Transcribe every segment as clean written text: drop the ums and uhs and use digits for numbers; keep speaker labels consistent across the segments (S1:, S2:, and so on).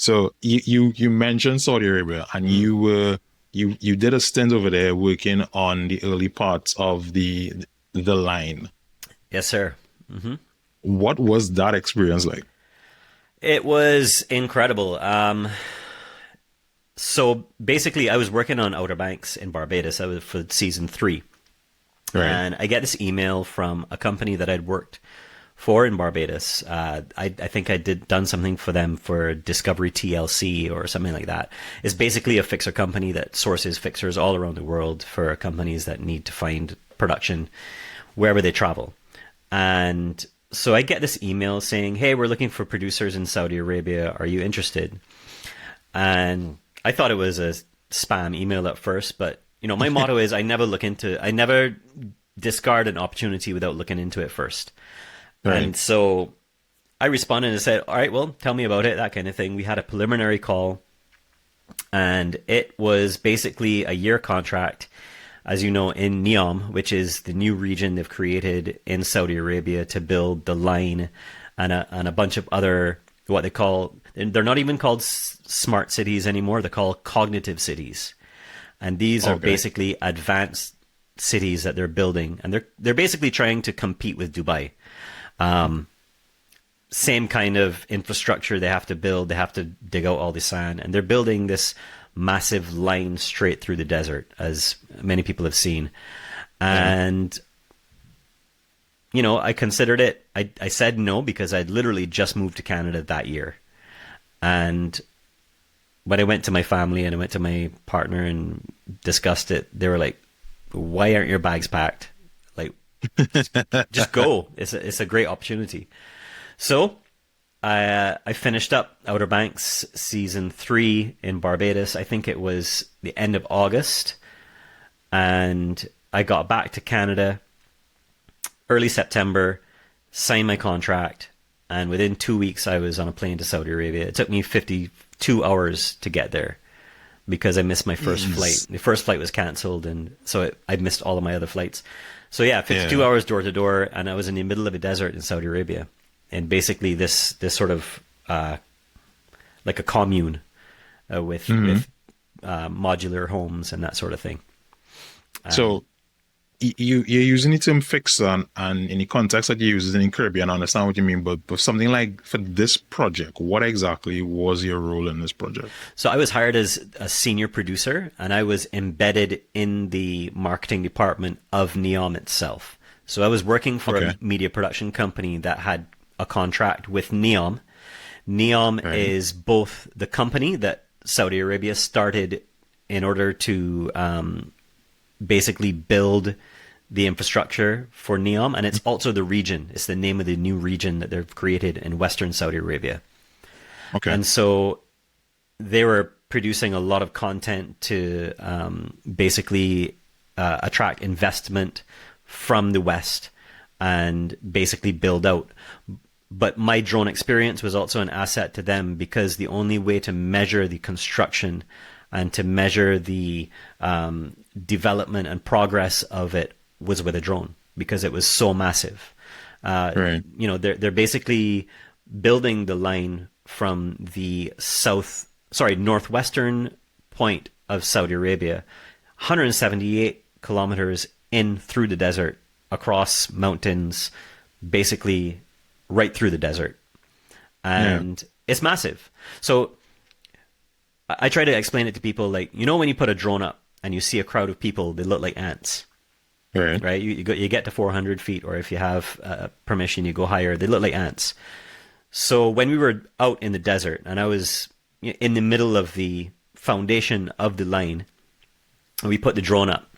S1: So you mentioned Saudi Arabia, and
S2: Mm.
S1: you did a stint over there working on the early parts of the line.
S2: Yes, sir. Hmm.
S1: What was that experience like?
S2: It was incredible. So basically, I was working on Outer Banks in Barbados. I was for season three,
S1: Right.
S2: and I get this email from a company that I'd worked for in Barbados. I think I did done something for them for Discovery TLC or something like that. It's basically a fixer company that sources fixers all around the world for companies that need to find production wherever they travel. And so I get this email saying, "Hey, we're looking for producers in Saudi Arabia. Are you interested?" And I thought it was a spam email at first, but my motto is I never discard an opportunity without looking into it first.
S1: Right.
S2: And so I responded and said, "All right, well, tell me about it," that kind of thing. We had a preliminary call, and it was basically a year contract, as you know, in Neom, which is the new region they've created in Saudi Arabia to build the line and a bunch of other what they call, they're not even called smart cities anymore, they're called cognitive cities. And these are
S1: Okay.
S2: basically advanced cities that they're building, and they're basically trying to compete with Dubai. Same kind of infrastructure they have to build. They have to dig out all the sand, and they're building this massive line straight through the desert, as many people have seen.
S1: Yeah.
S2: And I considered it. I said no because I'd literally just moved to Canada that year, and when I went to my family and I went to my partner and discussed it, they were like, "Why aren't your bags packed? Like, just go. It's a great opportunity." So I finished up Outer Banks season three in Barbados. I think it was the end of August, and I got back to Canada early September, signed my contract, and within 2 weeks I was on a plane to Saudi Arabia. It took me 52 hours to get there because I missed my first flight.
S1: Jeez.
S2: The first flight was cancelled, and so I missed all of my other flights. So yeah, 52
S1: Yeah.
S2: hours door to door, and I was in the middle of a desert in Saudi Arabia, and basically this sort of like a commune with modular homes and that sort of thing. And
S1: So you're using the term fixer, and in the context that you use it in Caribbean, I understand what you mean, but something like for this project, what exactly was your role in this project?
S2: so I was hired as a senior producer, and I was embedded in the marketing department of Neom itself. So I was working for a
S1: Okay.
S2: media production company that had a contract with Neom. Neom
S1: Right.
S2: is both the company that Saudi Arabia started in order to basically build the infrastructure for Neom, and it's also the region. It's the name of the new region that they've created in Western Saudi Arabia.
S1: Okay.
S2: And so they were producing a lot of content to basically attract investment from the West and basically build out. But my drone experience was also an asset to them because the only way to measure the construction and to measure the development and progress of it was with a drone because it was so massive.
S1: Right.
S2: They're basically building the line from the northwestern point of Saudi Arabia, 178 kilometers in through the desert, across mountains, basically right through the desert.
S1: Yeah.
S2: And it's massive. So I try to explain it to people like, when you put a drone up and you see a crowd of people, they look like ants,
S1: Right.
S2: right? You get to 400 feet, or if you have permission, you go higher. They look like ants. So when we were out in the desert and I was in the middle of the foundation of the line, and we put the drone up,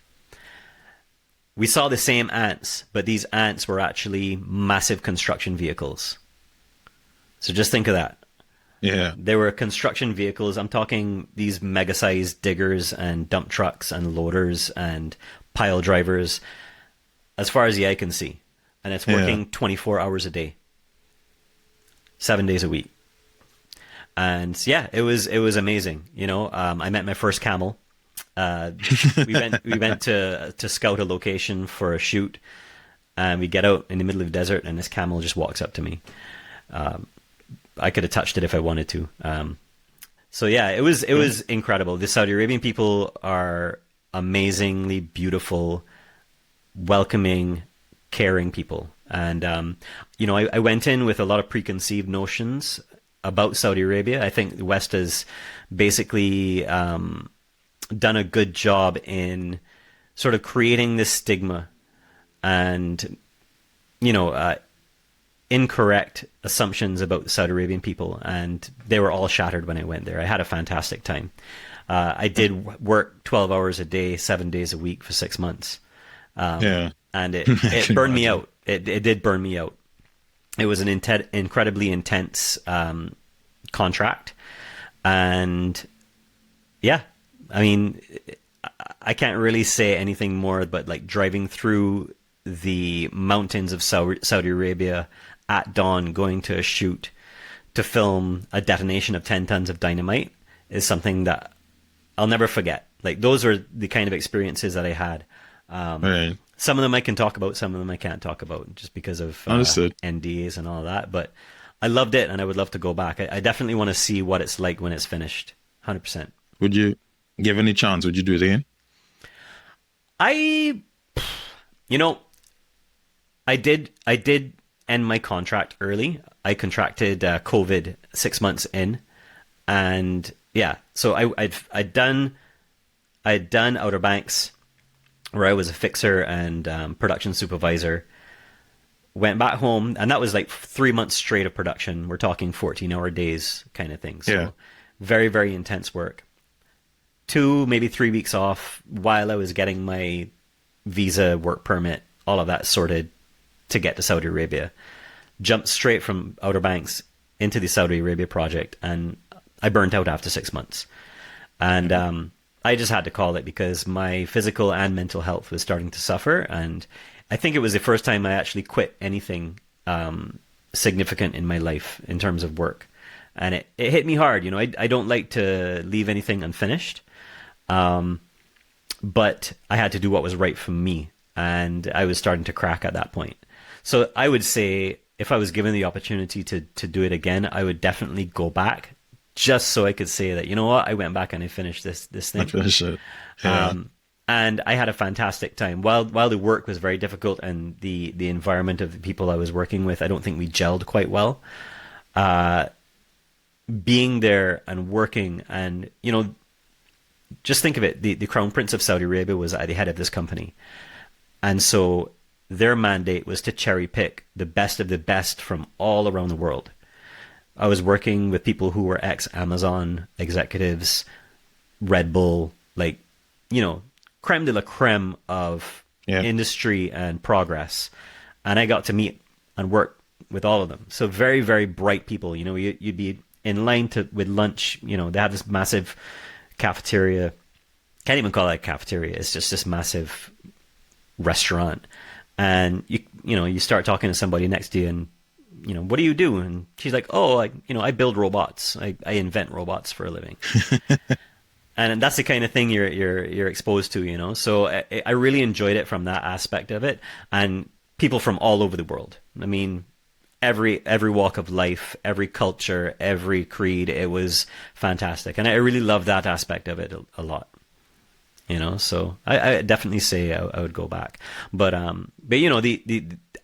S2: we saw the same ants, but these ants were actually massive construction vehicles. So just think of that.
S1: Yeah.
S2: There were construction vehicles. I'm talking these mega-sized diggers and dump trucks and loaders and pile drivers as far as the eye can see. And it's
S1: Yeah.
S2: working 24 hours a day, 7 days a week. And yeah, it was amazing. I met my first camel. Uh, we went to scout a location for a shoot, and we get out in the middle of the desert, and this camel just walks up to me. I could have touched it if I wanted to. So yeah, it was incredible. The Saudi Arabian people are amazingly beautiful, welcoming, caring people. And I went in with a lot of preconceived notions about Saudi Arabia. I think the West has basically done a good job in sort of creating this stigma and you know incorrect assumptions about Saudi Arabian people, and they were all shattered when I went there. I had a fantastic time. I did work 12 hours a day, 7 days a week for 6 months.
S1: Yeah.
S2: And
S1: I
S2: it
S1: can
S2: burned me
S1: imagine.
S2: out. It did burn me out. It was an incredibly intense contract. And yeah, I mean, I can't really say anything more, but like driving through the mountains of Saudi Arabia at dawn, going to a shoot to film a detonation of 10 tons of dynamite is something that I'll never forget. Like those are the kind of experiences that I had.
S1: Right.
S2: Some of them I can talk about, some of them I can't talk about just because of
S1: Understood.
S2: NDAs and all that. But I loved it, and I would love to go back. I definitely want to see what it's like when it's finished. 100%.
S1: Would you give any chance? Would you do it again?
S2: I, you know, I did end my contract early. I contracted COVID 6 months in, and yeah, so I'd done Outer Banks, where I was a fixer and production supervisor. Went back home, and that was like 3 months straight of production. We're talking 14-hour days kind of thing. So
S1: Yeah.
S2: very, very intense work. 2, maybe 3 weeks off while I was getting my visa, work permit, all of that sorted to get to Saudi Arabia. Jumped straight from Outer Banks into the Saudi Arabia project, and I burnt out after 6 months. And I just had to call it because my physical and mental health was starting to suffer. And I think it was the first time I actually quit anything significant in my life in terms of work. And it hit me hard. You know, I don't like to leave anything unfinished. But I had to do what was right for me. And I was starting to crack at that point. So I would say if I was given the opportunity to do it again, I would definitely go back just so I could say that, you know what, I went back and I finished this
S1: I
S2: thing.
S1: finish it. Yeah.
S2: And I had a fantastic time. While the work was very difficult and the environment of the people I was working with, I don't think we gelled quite well. Being there and working, and you know, just think of it: the Crown Prince of Saudi Arabia was at the head of this company, and so their mandate was to cherry pick the best of the best from all around the world. I was working with people who were ex-Amazon executives, Red Bull, like, you know, creme de la creme of industry and progress. And I got to meet and work with all of them. So very, very bright people. You know, you'd be in line with lunch. You know, they have this massive cafeteria. Can't even call it a cafeteria. It's just this massive restaurant. And you start talking to somebody next to you, and you know, what do you do? And she's like, oh, I build robots. I invent robots for a living. And that's the kind of thing you're exposed to, you know. So I really enjoyed it from that aspect of it, and people from all over the world. I mean, every walk of life, every culture, every creed. It was fantastic, and I really loved that aspect of it a lot. You know, so I definitely say I would go back, but you know,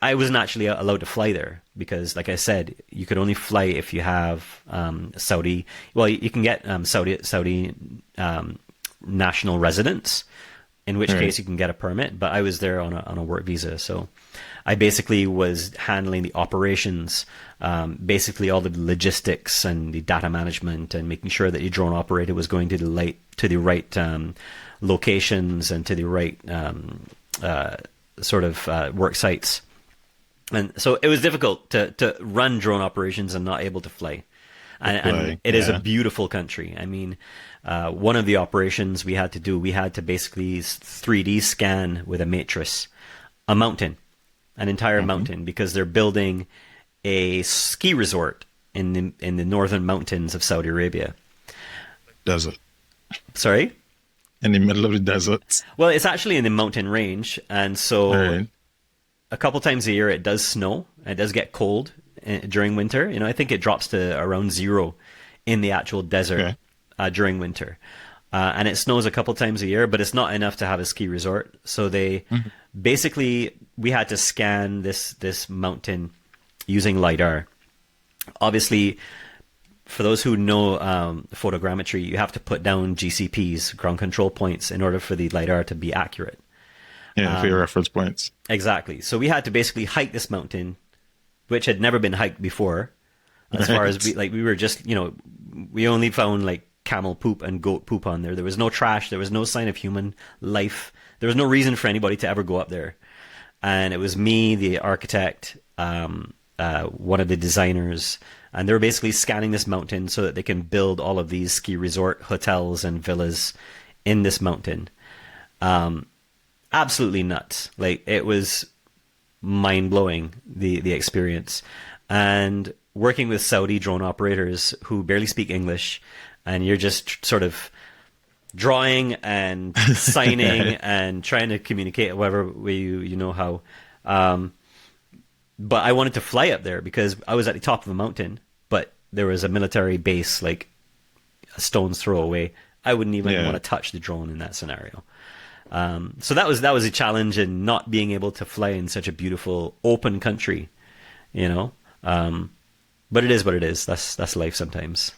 S2: I wasn't actually allowed to fly there because, like I said, you could only fly if you have Saudi. Well, you can get Saudi national residence, in which case you can get a permit. But I was there on a work visa, so I basically was handling the operations, basically all the logistics and the data management, and making sure that your drone operator was going to the right locations and to the right sort of work sites. And so it was difficult to run drone operations and not able to fly. And it is a beautiful country. I mean, one of the operations we had to basically 3D scan with a matrix a mountain, an entire mountain, because they're building a ski resort in the northern mountains of Saudi Arabia.
S1: Desert.
S2: Sorry?
S1: In the middle of the desert.
S2: Well, it's actually in the mountain range, and so a couple times a year it does snow. It does get cold during winter. You know, I think it drops to around 0 in the actual desert. during winter. And it snows a couple times a year, but it's not enough to have a ski resort. So they basically, we had to scan this mountain using LiDAR. Obviously, for those who know photogrammetry, you have to put down GCPs, ground control points, in order for the LiDAR to be accurate.
S1: Yeah, for your reference points.
S2: Exactly. So we had to basically hike this mountain, which had never been hiked before. As far as we were just, we only found like camel poop and goat poop on there. There was no trash. There was no sign of human life. There was no reason for anybody to ever go up there. And it was me, the architect, one of the designers, and they were basically scanning this mountain so that they can build all of these ski resort hotels and villas in this mountain. Absolutely nuts. Like, it was mind-blowing, the experience. And working with Saudi drone operators who barely speak English, and you're just sort of drawing and signing and trying to communicate however way you know how. But I wanted to fly up there because I was at the top of a mountain, but there was a military base like a stone's throw away. I wouldn't even want to touch the drone in that scenario. So that was a challenge in not being able to fly in such a beautiful open country, But it is what it is. That's life sometimes.